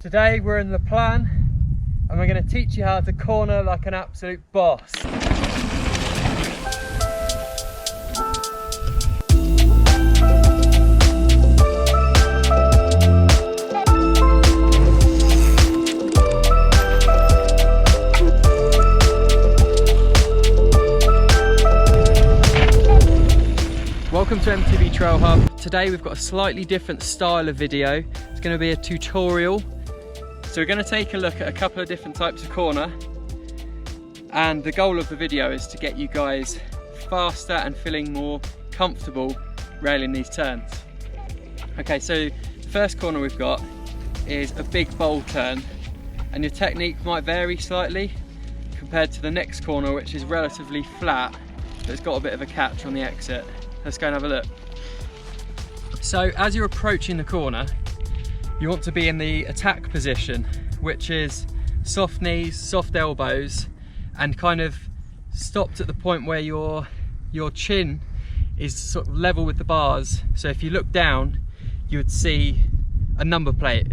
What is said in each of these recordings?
Today we're in the plan and we're going to teach you how to corner like an absolute boss. Welcome to MTB Trail Hub. Today we've got a slightly different style of video. It's going to be a tutorial. So we're going to take a look at a couple of different types of corner, and the goal of the video is to get you guys faster and feeling more comfortable railing these turns. Okay, so the first corner we've got is a big bowl turn, and your technique might vary slightly compared to the next corner, which is relatively flat but it's got a bit of a catch on the exit. Let's go and have a look. So as you're approaching the corner, you want to be in the attack position, which is soft knees, soft elbows, and kind of stopped at the point where your chin is sort of level with the bars. So if you look down, you would see a number plate.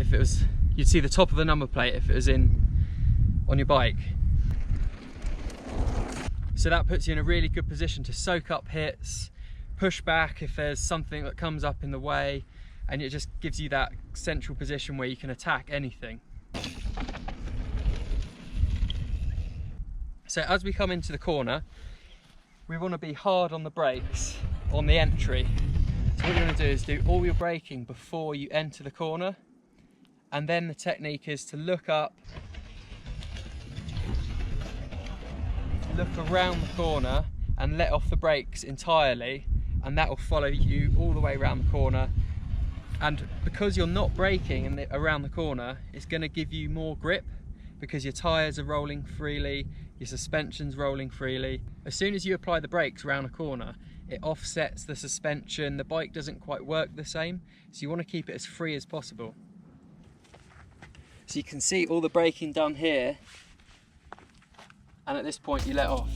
You'd see the top of the number plate if it was on your bike. So that puts you in a really good position to soak up hits, push back if there's something that comes up in the way, and it just gives you that central position where you can attack anything. So as we come into the corner, we want to be hard on the brakes on the entry. So what you're going to do is do all your braking before you enter the corner, and then the technique is to look up, look around the corner and let off the brakes entirely, and that will follow you all the way around the corner. And because you're not braking around the corner, it's going to give you more grip because your tyres are rolling freely, your suspension's rolling freely. As soon as you apply the brakes around a corner, it offsets the suspension. The bike doesn't quite work the same, so you want to keep it as free as possible. So you can see all the braking done here, and at this point you let off.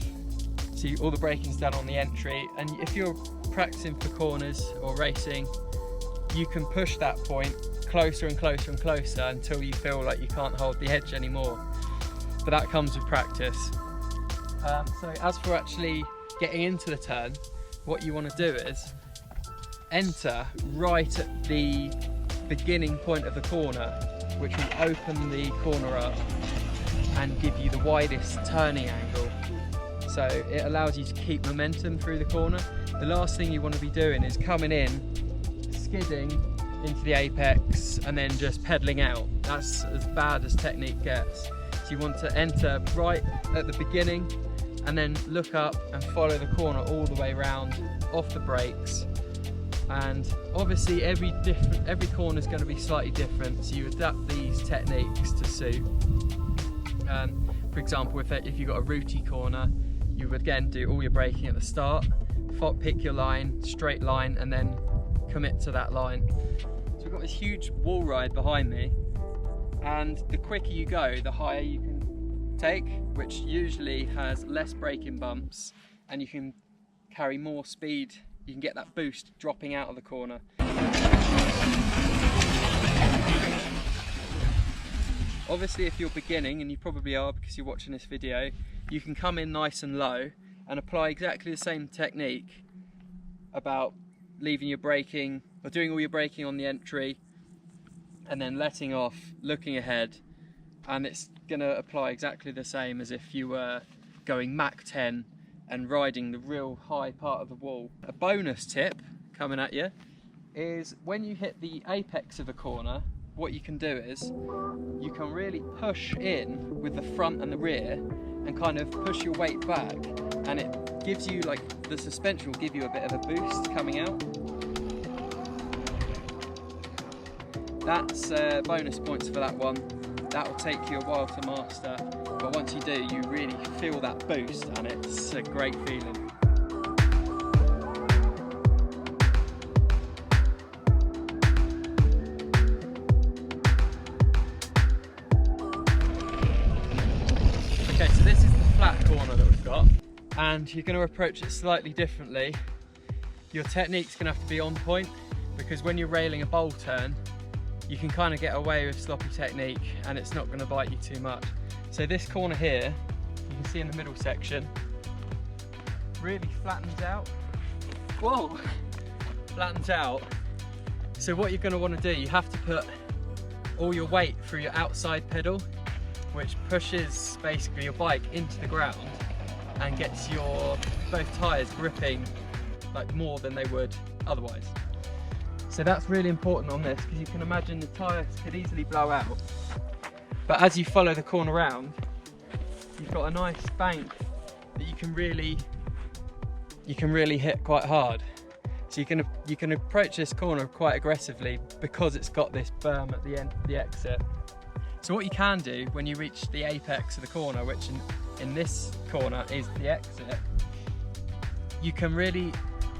So all the braking's done on the entry, and if you're practicing for corners or racing, you can push that point closer and closer and closer until you feel like you can't hold the edge anymore. But that comes with practice. So as for actually getting into the turn, what you want to do is enter right at the beginning point of the corner, which will open the corner up and give you the widest turning angle. So it allows you to keep momentum through the corner. The last thing you want to be doing is coming in, skidding into the apex and then just pedaling out. That's as bad as technique gets. So you want to enter right at the beginning and then look up and follow the corner all the way around, off the brakes. And obviously every corner is going to be slightly different, so you adapt these techniques to suit. For example, if you've got a rooty corner, you would again do all your braking at the start, pick your line, straight line, and then commit to that line. So we've got this huge wall ride behind me, and the quicker you go, the higher you can take, which usually has less braking bumps, and you can carry more speed. You can get that boost dropping out of the corner. Obviously, if you're beginning, and you probably are because you're watching this video, you can come in nice and low and apply exactly the same technique about leaving your braking or doing all your braking on the entry and then letting off, looking ahead, and it's going to apply exactly the same as if you were going Mach 10 and riding the real high part of the wall. A bonus tip coming at you is when you hit the apex of a corner, what you can do is you can really push in with the front and the rear and kind of push your weight back, and it gives you, like, the suspension will give you a bit of a boost coming out. That's bonus points for that one. That will take you a while to master, but once you do, you really feel that boost and it's a great feeling. Okay, so this is the flat corner that we've got, and you're going to approach it slightly differently. Your technique's going to have to be on point, because when you're railing a bowl turn, you can kind of get away with sloppy technique and it's not going to bite you too much. So this corner here, you can see in the middle section, really flattens out. Whoa! Flattens out. So what you're going to want to do, you have to put all your weight through your outside pedal, which pushes basically your bike into the ground and gets your both tyres gripping like more than they would otherwise. So that's really important on this, because you can imagine the tyres could easily blow out. But as you follow the corner round, you've got a nice bank that you can really hit quite hard. So you can approach this corner quite aggressively because it's got this berm at the end, the exit. So what you can do when you reach the apex of the corner, which in this corner is the exit, you can really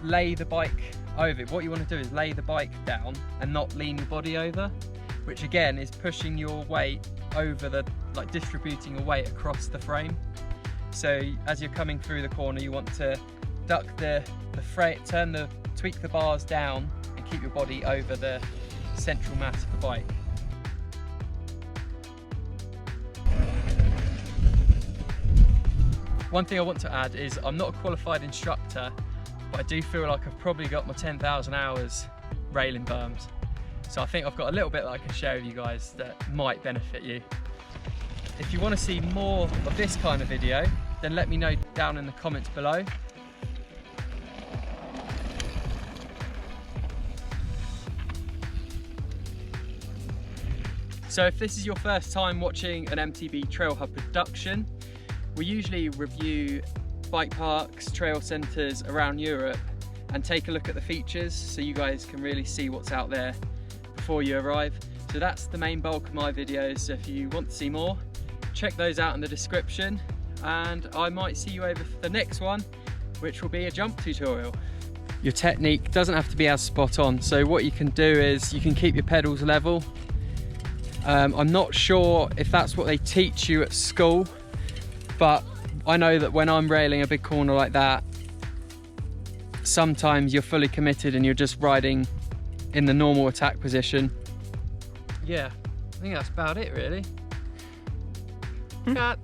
lay the bike over. What you want to do is lay the bike down and not lean your body over, which again is pushing your weight over the, like distributing your weight across the frame. So as you're coming through the corner, you want to duck the frame, tweak the bars down and keep your body over the central mass of the bike. One thing I want to add is I'm not a qualified instructor, but I do feel like I've probably got my 10,000 hours railing berms. So I think I've got a little bit that I can share with you guys that might benefit you. If you want to see more of this kind of video, then let me know down in the comments below. So if this is your first time watching an MTB Trailhub production, we usually review bike parks, trail centres around Europe and take a look at the features so you guys can really see what's out there before you arrive. So that's the main bulk of my videos. So if you want to see more, check those out in the description, and I might see you over for the next one, which will be a jump tutorial. Your technique doesn't have to be as spot on, so what you can do is you can keep your pedals level. I'm not sure if that's what they teach you at school, but I know that when I'm railing a big corner like that, sometimes you're fully committed and you're just riding in the normal attack position. Yeah, I think that's about it really. Cut.